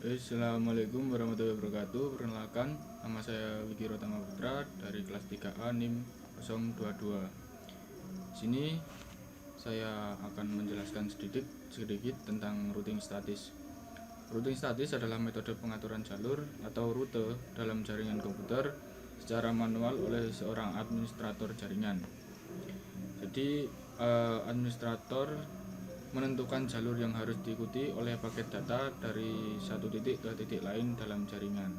Assalamualaikum warahmatullahi wabarakatuh. Perkenalkan, nama saya Wiki Rotama Putra dari kelas 3A NIM 022. Sini saya akan menjelaskan sedikit tentang routing statis. Routing statis adalah metode pengaturan jalur atau rute dalam jaringan komputer secara manual oleh seorang administrator jaringan. Jadi administrator menentukan jalur yang harus diikuti oleh paket data dari satu titik ke titik lain dalam jaringan.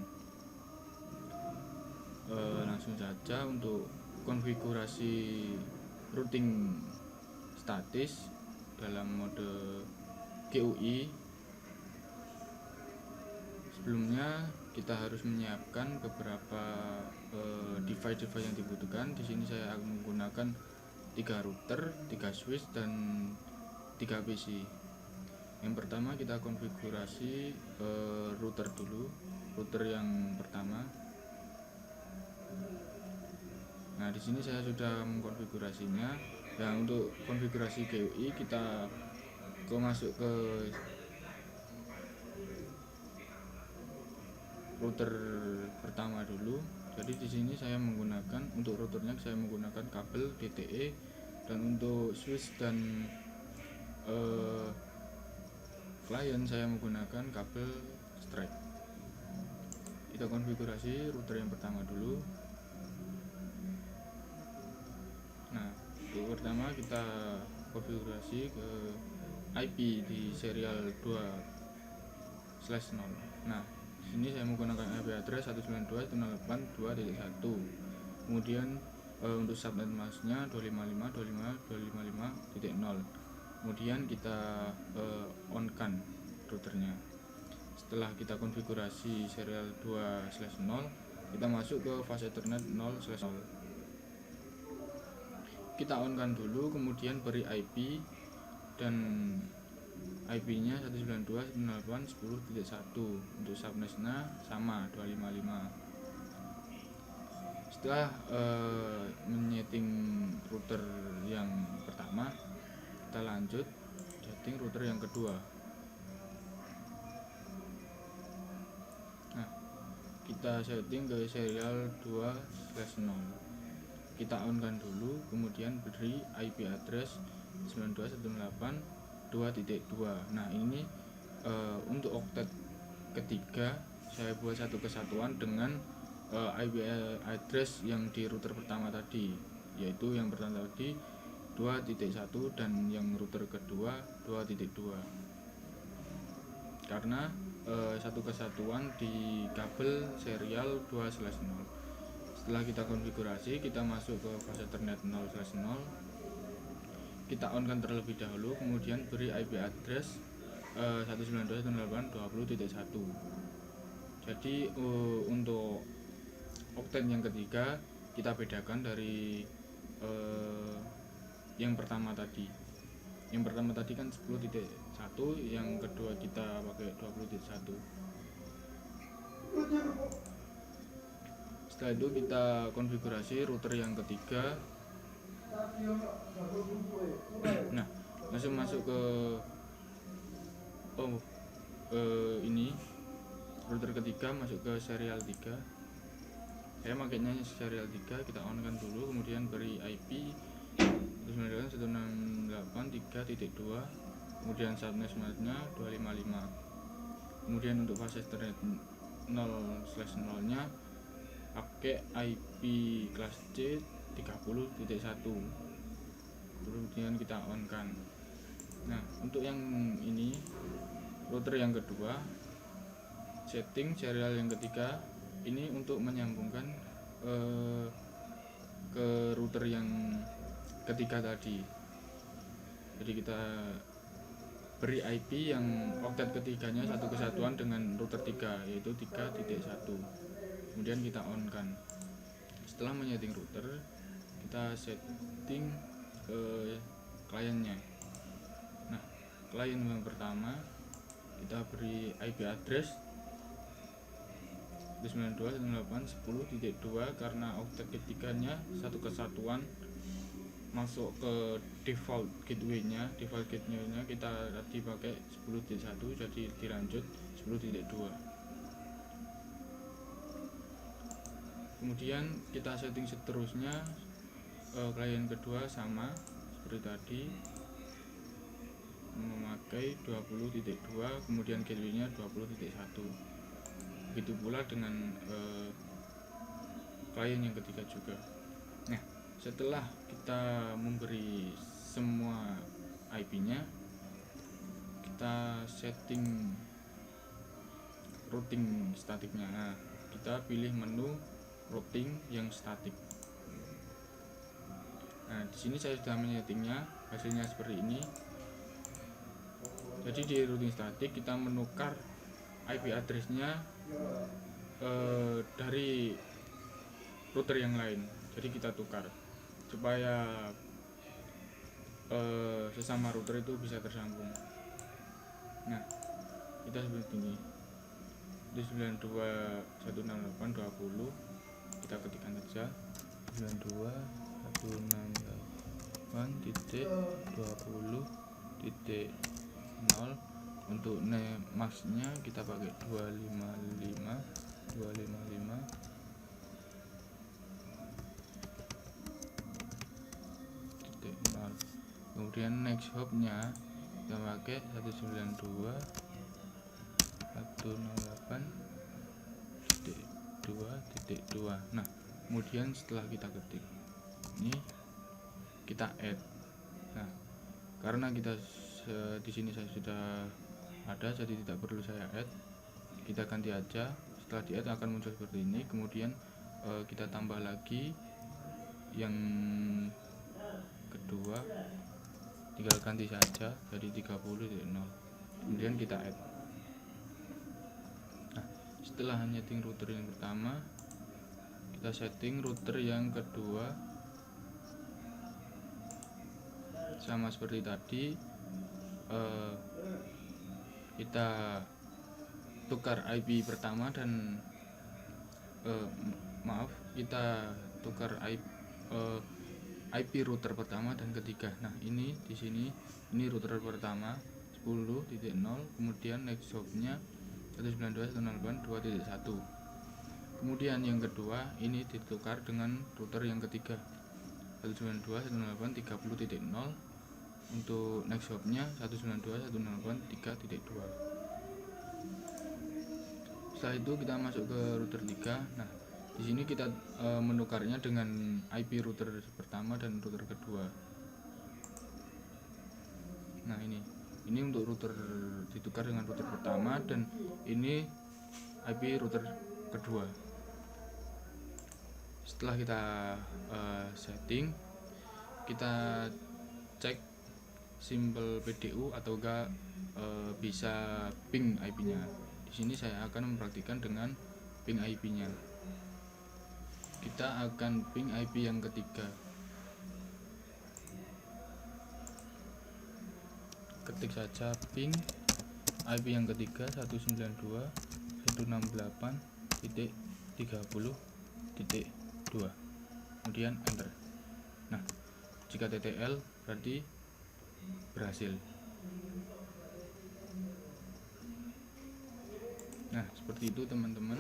Langsung saja untuk konfigurasi routing statis dalam mode GUI. Sebelumnya kita harus menyiapkan beberapa device yang dibutuhkan. Di sini saya akan menggunakan 3 router, 3 switch dan 3 PC. Yang pertama kita konfigurasi router dulu, router yang pertama. Nah, di sini saya sudah mengkonfigurasinya. Nah, untuk konfigurasi GUI kita masuk ke router pertama dulu. Jadi di sini saya menggunakan untuk routernya kabel DTE, dan untuk switch dan klien saya menggunakan kabel strike. Kita konfigurasi router yang pertama dulu. Nah, untuk pertama kita konfigurasi ke IP di serial 2/0. Nah, sini saya menggunakan IP address 192.168.2.1. Kemudian untuk subnet masknya 255.255.0. Kemudian kita on-kan routernya. Setelah kita konfigurasi serial 2/0, kita masuk ke fase Ethernet 0/0. Kita on-kan dulu, kemudian beri IP, dan IP-nya 192.168.10.1. Untuk subnetnya sama 255. Setelah menyeting router yang pertama, kita lanjut setting router yang kedua. Nah, kita setting ke serial 2/0. Kita on kan dulu, kemudian beri IP address 92.168.2.2. Nah, ini untuk oktet ketiga saya buat satu kesatuan dengan IP address yang di router pertama tadi, yaitu yang pertama tadi 2.1 dan yang router kedua 2.2, karena satu kesatuan di kabel serial 2/0. Setelah kita konfigurasi, kita masuk ke fase Ethernet 0/0. Kita on kan terlebih dahulu, kemudian beri IP address 192.168.20.1. Jadi untuk oktet yang ketiga kita bedakan dari yang pertama tadi. Yang pertama tadi kan 10.1, yang kedua kita pakai 20.1. Setelah itu kita konfigurasi router yang ketiga. Nah, langsung masuk ke ini router ketiga, masuk ke serial 3. Saya makainya serial 3. Kita on kan dulu, kemudian beri IP 192.168.3.2, kemudian subnetnya 255. Kemudian untuk fase Ethernet 0/0 nya pakai IP kelas C 30.1. Kemudian kita on kan. Nah, untuk yang ini router yang kedua, setting serial yang ketiga ini untuk menyambungkan ke router yang ketiga tadi. Jadi kita beri IP yang oktet ketiganya satu kesatuan dengan router 3, yaitu 3.1. Kemudian kita on kan. Setelah menyeting router, kita setting kliennya. Nah, klien yang pertama kita beri IP address 92.168.10.2 karena oktet ketiganya satu kesatuan masuk ke default gateway-nya kita tadi pakai 10.1, jadi dilanjut 10.2. kemudian kita setting seterusnya. Klien kedua sama seperti tadi, memakai 20.2, kemudian gateway-nya 20.1. begitu pula dengan klien yang ketiga juga. Nah, setelah kita memberi semua IP-nya, kita setting routing statiknya. Nah, kita pilih menu routing yang statik. Nah, di sini saya sudah menyetingnya, hasilnya seperti ini. Jadi di routing statik kita menukar IP address-nya dari router yang lain. Jadi kita tukar supaya sesama router itu bisa tersambung. Nah, kita seperti ini. Di 92.168.20 kita ketikkan saja 92.168.20.0. untuk masknya kita pakai 255. Kemudian next hopnya kita pakai 192.168.2.2. Nah, kemudian setelah kita ketik ini, kita add. Nah, karena kita di sini saya sudah ada, jadi tidak perlu saya add, kita ganti aja. Setelah di add akan muncul seperti ini. Kemudian kita tambah lagi yang kedua, tinggal ganti saja jadi 30.0. kemudian kita add. Nah, setelah setting router yang pertama, kita setting router yang kedua sama seperti tadi. Kita tukar IP pertama dan kita tukar IP router pertama dan ketiga. Nah, ini di sini ini router pertama 10.0, kemudian next hopnya 192.168.2.1. kemudian yang kedua ini ditukar dengan router yang ketiga 192.168.30.0. untuk next hopnya 192.168.3.2. setelah itu kita masuk ke router 3. Nah, di sini kita menukarnya dengan IP router pertama dan router kedua. Nah, ini untuk router ditukar dengan router pertama, dan ini IP router kedua. Setelah kita setting, kita cek simbol PDU atau enggak bisa ping IP-nya. Di sini saya akan mempraktikkan dengan ping IP-nya. Kita akan ping IP yang ketiga. Ketik saja ping IP yang ketiga 192.168.30.2. kemudian enter. Nah, jika TTL berarti berhasil. Nah, seperti itu teman-teman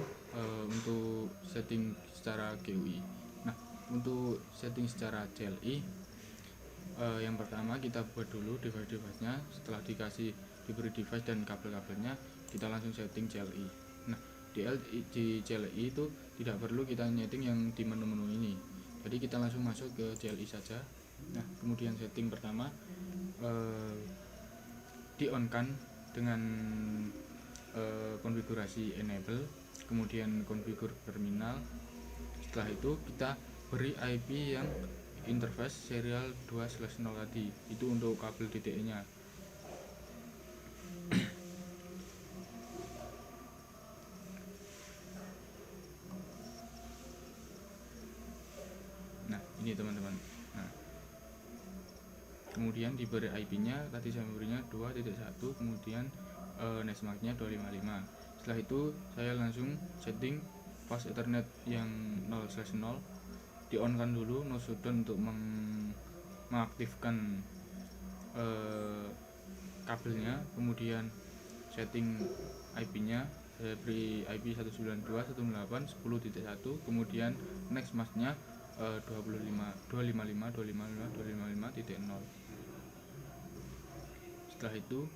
untuk setting secara GUI. Nah, untuk setting secara CLI, yang pertama kita buat dulu device-nya. Setelah diberi device dan kabel-kabelnya, kita langsung setting CLI. Nah, di CLI itu tidak perlu kita setting yang di menu-menu ini, jadi kita langsung masuk ke CLI saja. Nah, kemudian setting pertama di on kan dengan konfigurasi enable, kemudian konfigur terminal. Setelah itu kita beri IP yang interface serial 2/0 tadi, itu untuk kabel DTE nya. Nah, ini teman-teman. Nah, kemudian diberi IP-nya, tadi saya memberinya 2.1, kemudian netmarknya 255. Setelah itu saya langsung setting fast ethernet yang 0/0, di on kan dulu, no shutdown untuk mengaktifkan kabelnya, kemudian setting IP-nya saya beri IP 192.168.10.1, kemudian next mask-nya 255.255.255.255.0. Setelah itu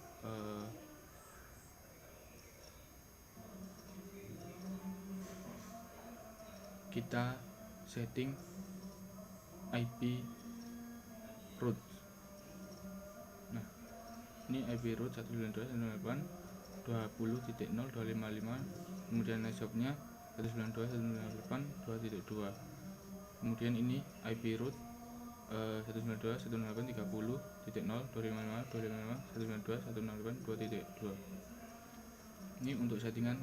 kita setting IP root. Nah, ini IP root 192.168.20.0.255, kemudian next hop-nya 192.168.2.2. kemudian ini IP root 192.168.30.0.255.255.192.168.2.2. Ini untuk settingan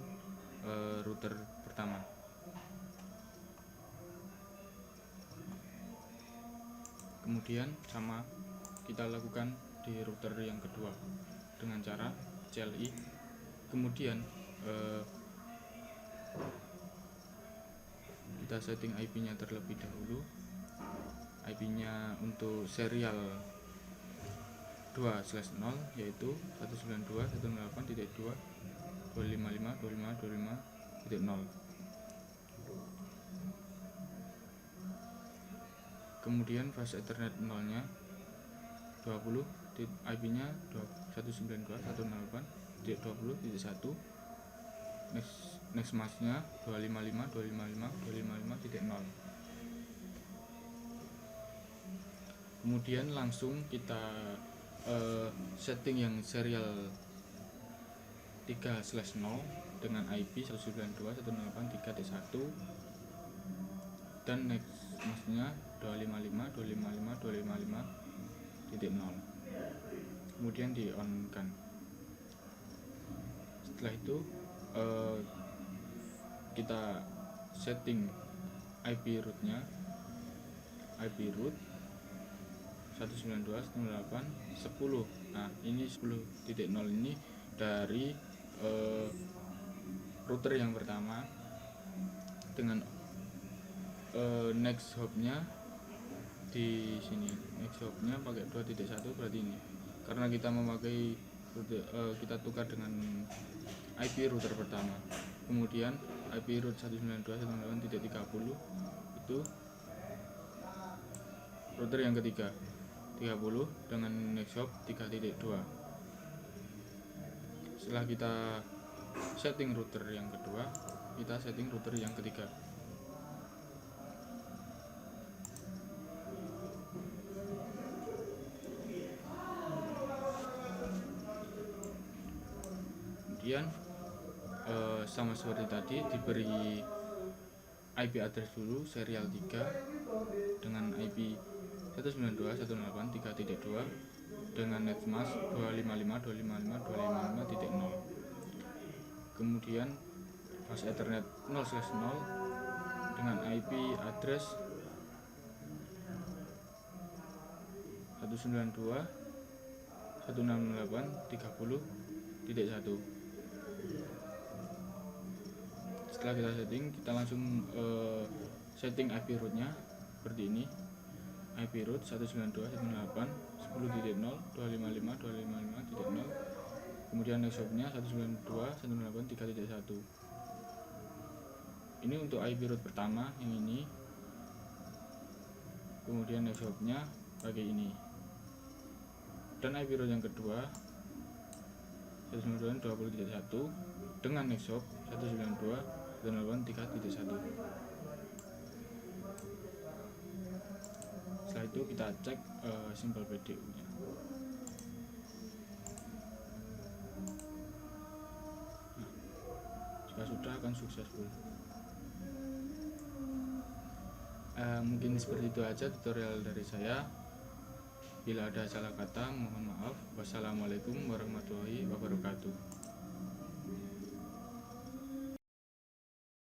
router pertama. Kemudian sama kita lakukan di router yang kedua dengan cara CLI. Kemudian kita setting IP-nya terlebih dahulu. IP-nya untuk serial 2/0 yaitu 192.168.2.255.255.0. Kemudian fast Ethernet 0-nya 20, IP-nya 192.168.20.1. Next mask-nya 255.255.255.0. Kemudian langsung kita setting yang serial 3/0 dengan IP 192.168.3.1 dan next mask-nya 255.255.255.0. kemudian di on kan. Setelah itu kita setting IP root-nya, IP root 192.168.10. Nah, ini 10.0 ini dari router yang pertama dengan next hop-nya di sini. Next hop-nya pakai 2.1 berarti ini. Karena kita memakai kita tukar dengan IP router pertama. Kemudian IP root 192.168.30 itu router yang ketiga 30 dengan next hop 3.2. Setelah kita setting router yang kedua, kita setting router yang ketiga. Kemudian sama seperti tadi diberi IP address dulu serial 3 dengan IP 192.168.3.2 dengan netmask 255.255.255.0. kemudian fast Ethernet 0/0 dengan IP address 192.168.30.1. Setelah kita setting, kita langsung setting IP root-nya seperti ini. IP root 192.168.10.0.255.255.0. kemudian next hop-nya 192.168.3.1. Ini untuk IP root pertama yang ini. Kemudian next hop-nya pakai ini. Dan IP root yang kedua 192.20.1 dengan next hop 192.168.3.1. Setelah itu kita cek simbol PDU-nya. Nah, jika sudah akan successful. Mungkin seperti itu aja tutorial dari saya. Bila ada salah kata mohon maaf. Wassalamualaikum warahmatullahi wabarakatuh.